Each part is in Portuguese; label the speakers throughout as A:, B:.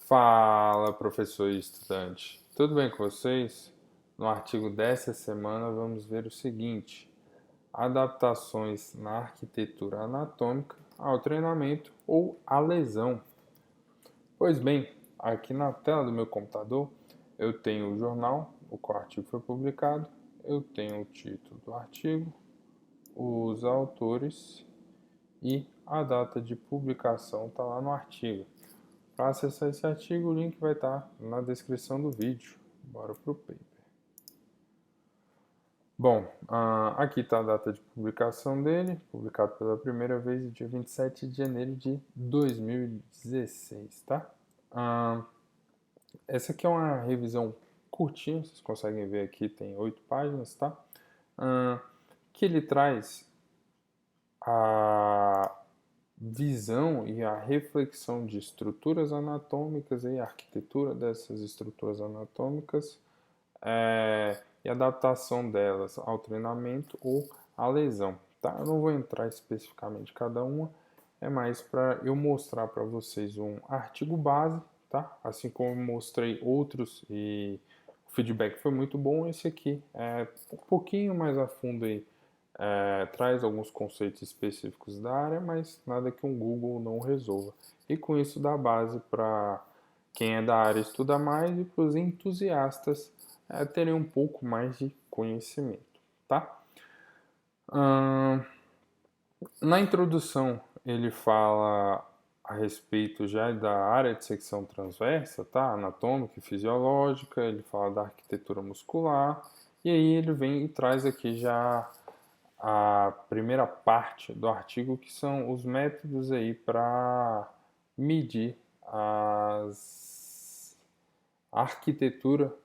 A: Fala, professor e estudante. Tudo bem com vocês? No artigo dessa semana vamos ver o seguinte: adaptações na arquitetura anatômica ao treinamento ou à lesão. Pois bem, aqui na tela do meu computador eu tenho o jornal, o qual artigo foi publicado, eu tenho o título do artigo, os autores e a data de publicação está lá no artigo. Para acessar esse artigo, o link vai estar na descrição do vídeo. Bora pro paper. Bom, aqui está a data de publicação dele, publicado pela primeira vez no dia 27 de janeiro de 2016, tá? Essa aqui é uma revisão curtinha, vocês conseguem ver aqui, tem 8 páginas, tá? Que ele traz a visão e a reflexão de estruturas anatômicas e a arquitetura dessas estruturas anatômicas e adaptação delas ao treinamento ou à lesão. Tá? Eu não vou entrar especificamente em cada uma, é mais para eu mostrar para vocês um artigo base, tá? Assim como eu mostrei outros e o feedback foi muito bom, esse aqui é um pouquinho mais a fundo aí. Traz alguns conceitos específicos da área, mas nada que um Google não resolva. E com isso dá base para quem é da área estudar mais e para os entusiastas terem um pouco mais de conhecimento, tá? Na introdução ele fala a respeito já da área de secção transversa, tá? Anatômica e fisiológica, ele fala da arquitetura muscular, e aí ele vem e traz aqui já a primeira parte do artigo, que são os métodos aí para medir a arquitetura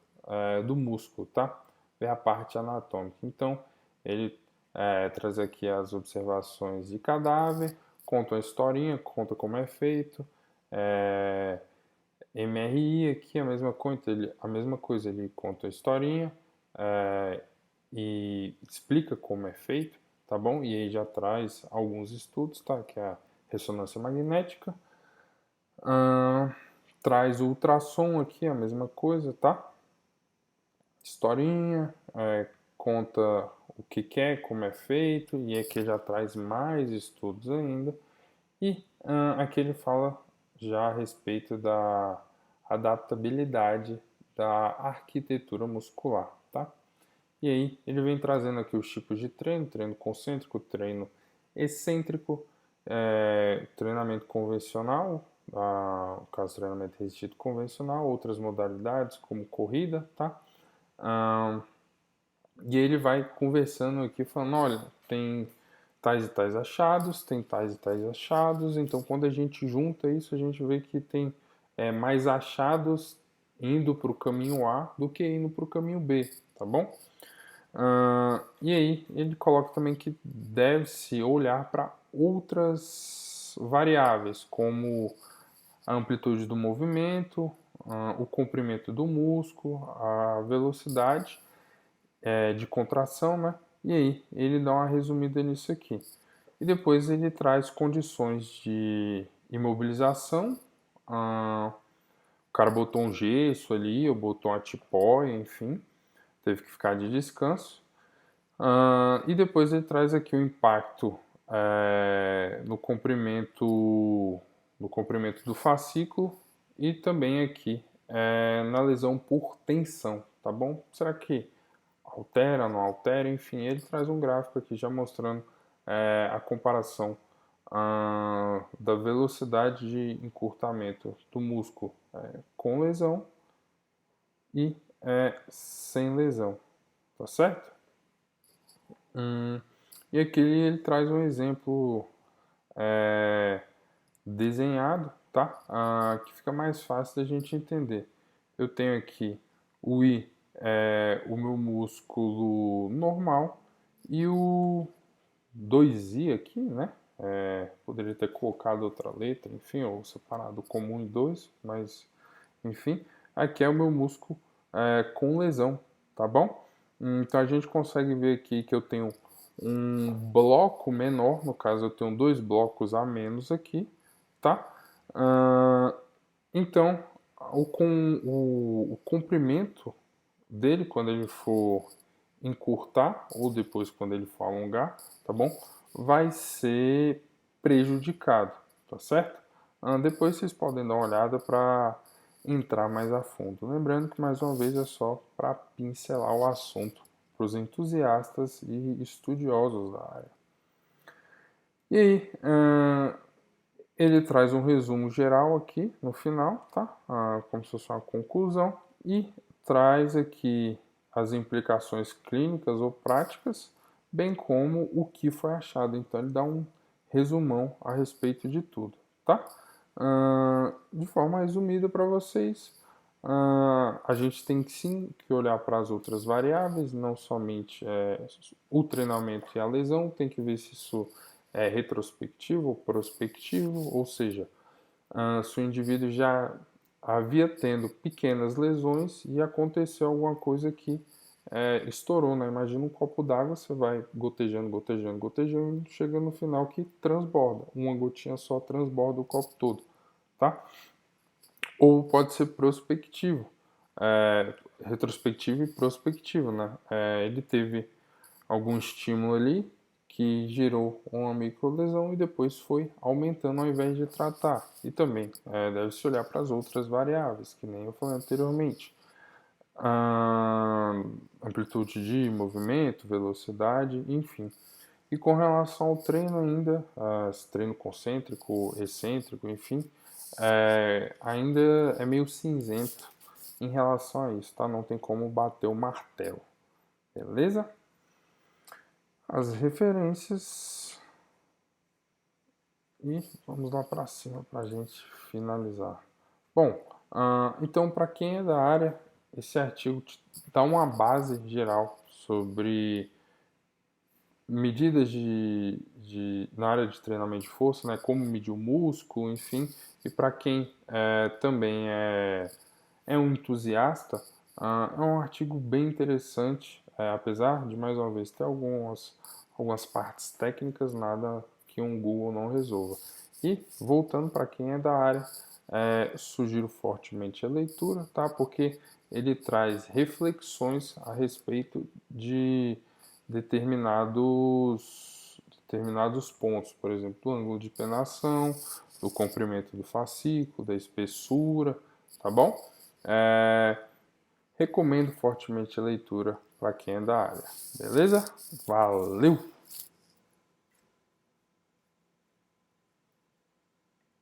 A: do músculo, tá? É a parte anatômica. Então, ele traz aqui as observações de cadáver, conta a historinha, conta como é feito, MRI aqui a mesma coisa, ele conta a historinha e explica como é feito, tá bom? E aí já traz alguns estudos, tá? Que é a ressonância magnética. Traz o ultrassom aqui, a mesma coisa, tá? Historinha, conta o que é, como é feito, e aqui já traz mais estudos ainda. E aqui ele fala já a respeito da adaptabilidade da arquitetura muscular, tá? E aí ele vem trazendo aqui os tipos de treino, treino concêntrico, treino excêntrico, treinamento convencional, no caso treinamento resistido convencional, outras modalidades como corrida, tá? E ele vai conversando aqui falando, olha, tem tais e tais achados, tem tais e tais achados, então quando a gente junta isso, a gente vê que tem mais achados indo para o caminho A do que indo para o caminho B, tá bom? E aí ele coloca também que deve-se olhar para outras variáveis, como a amplitude do movimento, o comprimento do músculo, a velocidade de contração, né? E aí ele dá uma resumida nisso aqui. E depois ele traz condições de imobilização. O cara botou um gesso ali, ou botou uma tipóia, enfim, teve que ficar de descanso. E depois ele traz aqui o impacto no comprimento do fascículo e também aqui na lesão por tensão, tá bom? Será que altera, não altera? Enfim, ele traz um gráfico aqui já mostrando a comparação da velocidade de encurtamento do músculo com lesão e sem lesão, tá certo? E aqui ele traz um exemplo desenhado, tá? Que fica mais fácil da gente entender. Eu tenho aqui o I, o meu músculo normal, e o 2I aqui, né? Poderia ter colocado outra letra, enfim, ou separado comum em 2, mas enfim, aqui é o meu músculo com lesão, tá bom? Então a gente consegue ver aqui que eu tenho um bloco menor, no caso eu tenho 2 blocos a menos aqui, tá? Então o comprimento dele, quando ele for encurtar, ou depois quando ele for alongar, tá bom? Vai ser prejudicado, tá certo? Depois vocês podem dar uma olhada para entrar mais a fundo. Lembrando que, mais uma vez, é só para pincelar o assunto para os entusiastas e estudiosos da área. E aí, ele traz um resumo geral aqui no final, tá? Como se fosse uma conclusão, e traz aqui as implicações clínicas ou práticas, bem como o que foi achado. Então ele dá um resumão a respeito de tudo, tá? De forma resumida para vocês, a gente tem que sim que olhar para as outras variáveis, não somente o treinamento e a lesão, tem que ver se isso é retrospectivo ou prospectivo, ou seja, se o indivíduo já havia tendo pequenas lesões e aconteceu alguma coisa que estourou, né? Imagina um copo d'água, você vai gotejando, gotejando, gotejando, chega no final que transborda. Uma gotinha só transborda o copo todo, tá? Ou pode ser prospectivo, retrospectivo e prospectivo, né? Ele teve algum estímulo ali que gerou uma microlesão e depois foi aumentando ao invés de tratar. E também deve-se olhar para as outras variáveis, que nem eu falei anteriormente. Amplitude de movimento, velocidade, enfim. E com relação ao treino ainda, treino concêntrico, excêntrico, enfim, ainda é meio cinzento em relação a isso, tá? Não tem como bater o martelo, beleza? As referências e vamos lá para cima para a gente finalizar. Bom, então para quem é da área, esse artigo dá uma base geral sobre medidas na área de treinamento de força, né, como medir o músculo, enfim, e para quem também é um entusiasta, é um artigo bem interessante, apesar de, mais uma vez, ter algumas partes técnicas, nada que um Google não resolva. E, voltando para quem é da área, sugiro fortemente a leitura, tá? Porque ele traz reflexões a respeito de determinados pontos, por exemplo, do ângulo de penação, do comprimento do fascículo, da espessura, tá bom? Recomendo fortemente a leitura para quem é da área, beleza? Valeu!